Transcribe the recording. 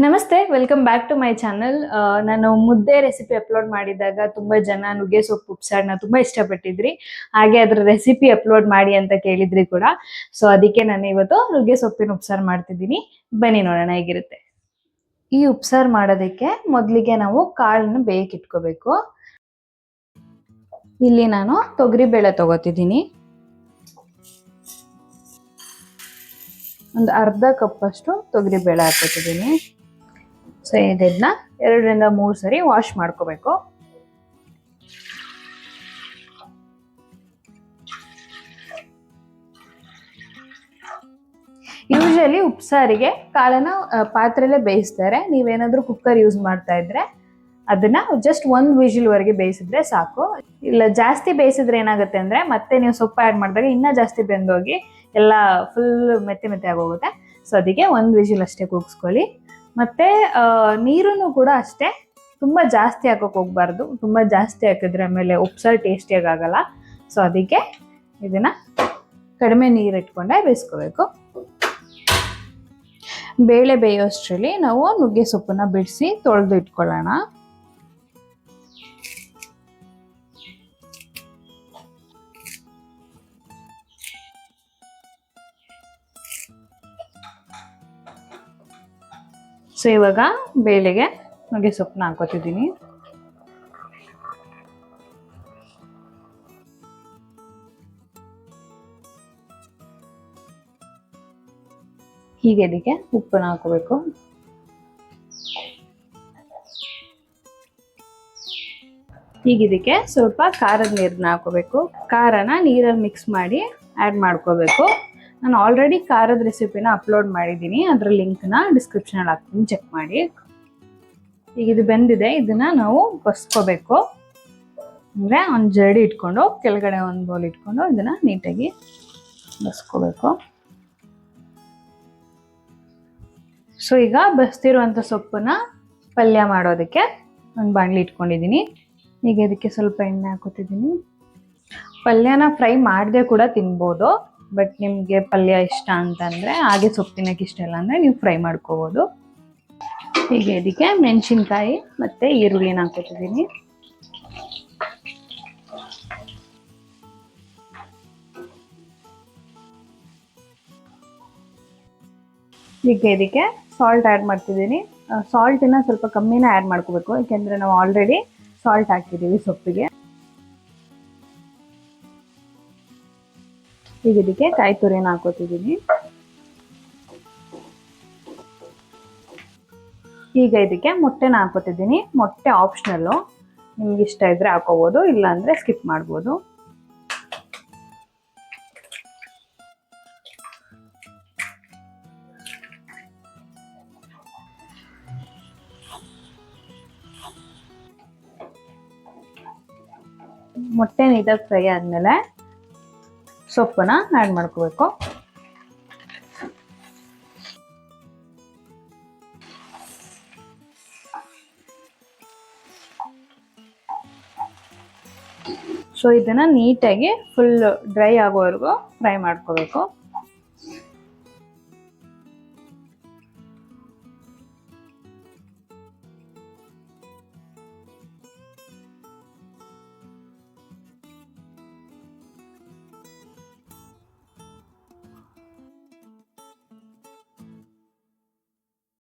ನಮಸ್ತೆ, welcome back to my channel. ನಾನು mudde recipe upload ಮಾಡಿದಾಗ ತುಂಬಾ ಜನ ನುಗ್ಗೆ ಸೊಪ್ಪು ಉಪ್ಸಾರನ್ನ ತುಂಬಾ ಇಷ್ಟಪಟ್ಟಿದ್ರಿ. ಹಾಗೆ ಅದ್ರ ರೆಸಿಪಿ ಅಪ್ಲೋಡ್ ಮಾಡಿ ಅಂತ ಕೇಳಿದ್ರಿ ಕೂಡ. ಸೊ ಅದಕ್ಕೆ ನಾನು ಇವತ್ತು ನುಗ್ಗೆ ಸೊಪ್ಪಿನ ಉಪ್ಸಾರು ಮಾಡ್ತಿದ್ದೀನಿ. ಬನ್ನಿ ನೋಡೋಣ ಹೇಗಿರುತ್ತೆ. ಈ ಉಪ್ಸಾರು ಮಾಡೋದಕ್ಕೆ ಮೊದಲಿಗೆ ನಾವು ಕಾಳನ್ನು ಬೇಯಕ್ಕೆ ಇಟ್ಕೋಬೇಕು. ಇಲ್ಲಿ ನಾನು ತೊಗರಿ ಬೇಳೆ ತಗೋತಿದ್ದೀನಿ. ಒಂದು ಅರ್ಧ ಕಪ್ ಅಷ್ಟು ತೊಗರಿ ಬೇಳೆ ಹಾಕೋತಿದ್ದೀನಿ. ಸೊ ಇದನ್ನ 2 ರಿಂದ 3 ಸರಿ ವಾಶ್ ಮಾಡ್ಕೋಬೇಕು. ಯೂಶಲಿ ಉಪ್ಸಾರಿಗೆ ಕಾಳನ್ನ ಪಾತ್ರೆಲ್ಲೇ ಬೇಯಿಸ್ತಾರೆ. ನೀವೇನಾದ್ರೂ ಕುಕ್ಕರ್ ಯೂಸ್ ಮಾಡ್ತಾ ಇದ್ರೆ ಅದನ್ನ ಜಸ್ಟ್ 1 ವಿಜಿಲ್ ವರೆಗೆ ಬೇಯಿಸಿದ್ರೆ ಸಾಕು. ಇಲ್ಲ ಜಾಸ್ತಿ ಬೇಯಿಸಿದ್ರೆ ಏನಾಗುತ್ತೆ ಅಂದ್ರೆ ಮತ್ತೆ ನೀವು ಸೊಪ್ಪು ಆ್ಯಡ್ ಮಾಡಿದಾಗ ಇನ್ನೂ ಜಾಸ್ತಿ ಬೆಂದೋಗಿ ಎಲ್ಲ ಫುಲ್ ಮೆತ್ತೆ ಆಗೋಗುತ್ತೆ. ಸೊ ಅದಕ್ಕೆ 1 ವಿಜಿಲ್ ಅಷ್ಟೇ ಕೂಗಿಸ್ಕೊಳ್ಳಿ. ಮತ್ತೆ ನೀರನ್ನು ಕೂಡ ಅಷ್ಟೇ ತುಂಬ ಜಾಸ್ತಿ ಹಾಕೋಕೆ ಹೋಗ್ಬಾರ್ದು. ತುಂಬ ಜಾಸ್ತಿ ಹಾಕಿದ್ರೆ ಆಮೇಲೆ ಉಪ್ಸಾರು ಟೇಸ್ಟಿಯಾಗಿ ಆಗಲ್ಲ. ಸೊ ಅದಕ್ಕೆ ಇದನ್ನ ಕಡಿಮೆ ನೀರು ಇಟ್ಕೊಂಡೆ ಬೇಯಿಸ್ಕೋಬೇಕು. ಬೇಳೆ ಬೇಯೋಷ್ಟರಲ್ಲಿ ನಾವು ನುಗ್ಗೆ ಸೊಪ್ಪನ್ನ ಬಿಡಿಸಿ ತೊಳೆದು ಇಟ್ಕೊಳ್ಳೋಣ. ಸೊ ಇವಾಗ ಬೇಳೆಗೆ ನುಗ್ಗೆ ಸೊಪ್ಪನ್ನ ಹಾಕೋತಿದ್ದೀನಿ. ಹೀಗೆ ಇದಕ್ಕೆ ಉಪ್ಪನ್ನ ಹಾಕೋಬೇಕು. ಈಗ ಇದಕ್ಕೆ ಸ್ವಲ್ಪ ಖಾರದ ನೀರನ್ನ ಹಾಕೋಬೇಕು. ಖಾರನ ನೀರಲ್ಲಿ ಮಿಕ್ಸ್ ಮಾಡಿ ಆ್ಯಡ್ ಮಾಡ್ಕೋಬೇಕು. ನಾನು ಆಲ್ರೆಡಿ ಖಾರದ ರೆಸಿಪಿನ ಅಪ್ಲೋಡ್ ಮಾಡಿದ್ದೀನಿ. ಅದರ ಲಿಂಕ್ನ ಡಿಸ್ಕ್ರಿಪ್ಷನಲ್ಲಿ ಹಾಕ್ತೀನಿ, ಚೆಕ್ ಮಾಡಿ. ಈಗ ಇದು ಬೆಂದಿದೆ, ಇದನ್ನ ನಾವು ಬಸ್ಕೋಬೇಕು. ಅಂದರೆ ಒಂದು ಜರಡಿ ಇಟ್ಕೊಂಡು ಕೆಳಗಡೆ ಒಂದು ಬೌಲ್ ಇಟ್ಕೊಂಡು ಇದನ್ನ ನೀಟಾಗಿ ಬಸ್ಕೋಬೇಕು. ಸೊ ಈಗ ಬಸ್ತಿರುವಂಥ ಸೊಪ್ಪನ್ನ ಪಲ್ಯ ಮಾಡೋದಕ್ಕೆ ಒಂದು ಬಾಣಲಿ ಇಟ್ಕೊಂಡಿದ್ದೀನಿ. ಈಗ ಇದಕ್ಕೆ ಸ್ವಲ್ಪ ಎಣ್ಣೆ ಹಾಕೋತಿದ್ದೀನಿ. ಪಲ್ಯನ ಫ್ರೈ ಮಾಡದೆ ಕೂಡ ತಿನ್ಬೋದು. ಬಟ್ ನಿಮಗೆ ಪಲ್ಯ ಇಷ್ಟ ಅಂತಂದರೆ, ಹಾಗೆ ಸೊಪ್ಪು ತಿನ್ನೋಕೆ ಇಷ್ಟ ಇಲ್ಲ ಅಂದರೆ ನೀವು ಫ್ರೈ ಮಾಡ್ಕೋಬೋದು. ಹೀಗೆ ಇದಕ್ಕೆ ಮೆಣಸಿನ್ಕಾಯಿ ಮತ್ತು ಈರುಳ್ಳಿನ ಹಾಕೋತಿದ್ದೀನಿ. ಈಗ ಇದಕ್ಕೆ ಸಾಲ್ಟ್ ಆ್ಯಡ್ ಮಾಡ್ತಿದ್ದೀನಿ. ಸಾಲ್ಟಿನ ಸ್ವಲ್ಪ ಕಮ್ಮಿನೇ ಆ್ಯಡ್ ಮಾಡ್ಕೋಬೇಕು, ಯಾಕೆಂದರೆ ನಾವು ಆಲ್ರೆಡಿ ಸಾಲ್ಟ್ ಹಾಕಿದ್ದೀವಿ ಸೊಪ್ಪಿಗೆ. ಈಗ ಇದಕ್ಕೆ ಕಾಯಿ ತುರಿನ ಹಾಕೋತಿದ್ದೀನಿ. ಈಗ ಇದಕ್ಕೆ ಮೊಟ್ಟೆನ ಹಾಕೋತಿದ್ದೀನಿ. ಮೊಟ್ಟೆ ಆಪ್ಷನಲ್ಲು, ನಿಮ್ಗೆ ಇಷ್ಟ ಇದ್ರೆ ಹಾಕೋಬೋದು, ಇಲ್ಲ ಅಂದರೆ ಸ್ಕಿಪ್ ಮಾಡ್ಬೋದು. ಮೊಟ್ಟೆ ನೀಟಾಗಿ ಫ್ರೈ ಆದಮೇಲೆ ಸೊಪ್ಪನ್ನ ಆ್ಯಡ್ ಮಾಡ್ಕೋಬೇಕು. ಸೊ ಇದನ್ನ ನೀಟಾಗಿ ಫುಲ್ ಡ್ರೈ ಆಗೋವರೆಗೂ ಫ್ರೈ ಮಾಡ್ಕೋಬೇಕು.